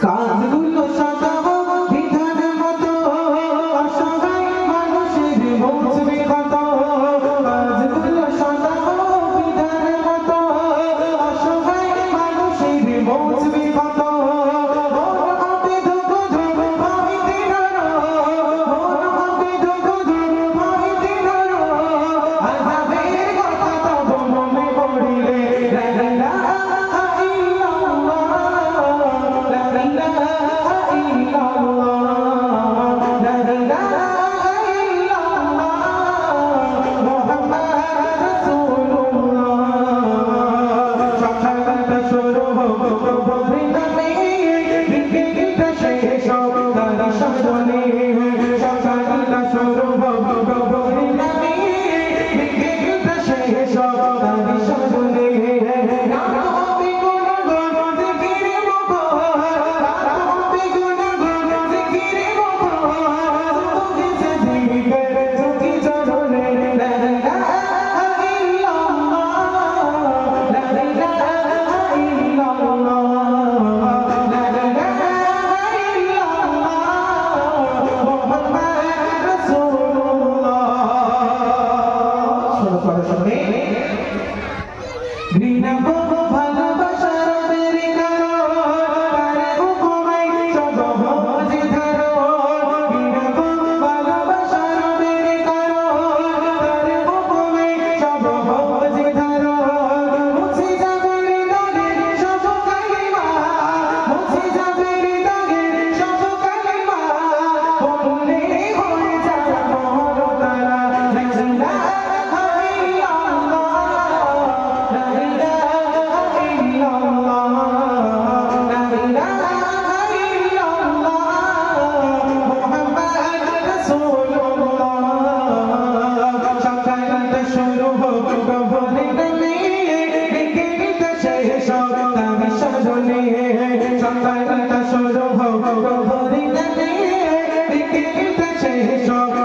কাজগুলো সাজাবো বিধান মতো, অসহায় মানুষের বুঝবে কত। কাজগুলো সাজাবো বিধান মতো, অসহায় মানুষের বুঝবে কত। মন হবে ধুকু ধুকু ভাবিতে ধরো, মন হবে ধুকু ধুকু ভাবিতে ধরো। আযাবের কথা তব মনে পড়িলে লা ইলাহা ইল্লাল্লাহ, লা ইলাহা ইল্লাল্লাহ, লা ইলাহা ইল্লাল্লাহ, মুহাম্মাদুর রাসূলুল্লাহ। সকালটা শুরু হোক প্রভুর নামে, বিকেলটা শেষ হোক তার স্মরণে। সকালটা শুরু হোক প্রভুর নামে, বিকেলটা শেষ হোক তার স্মরণে। রাত হবে গুণগান জিকিরে মুখর, রাত হবে গুণগান জিকিরে মুখর। তুঝে জিকির তুকি চরণে, লা ইলাহা ইল্লাল্লাহ, লা ইলাহা ইল্লাল্লাহ, লা ইলাহা ইল্লাল্লাহ, মুহাম্মাদুর রাসূলুল্লাহ। শুনে ঘৃণা করো ভালোবাসার বেরি করো, তারে হুকুমাই সব বুঝে ধরো। ঘৃণা করো ভালোবাসার বেরি করো, তারে হুকুমাই সব বুঝে ধরো। মুছে যাবে হৃদয়ের সব কালিমা, মুছে যাবে হৃদয়ের সব কালিমা। বললে হয়ে যাবে মোর তারা, লা ইলাহা ইল্লাল্লাহ, লা ইলাহা ইল্লাল্লাহ, লা ইলাহা ইল্লাল্লাহ, মুহাম্মাদুর রাসূলুল্লাহ। সকালটা শুরু হোক প্রভুর নামে, বিকেলটা শেষ হোক তার স্মরণে। সকালটা শুরু হোক প্রভুর নামে, বিকেলটা শেষ হোক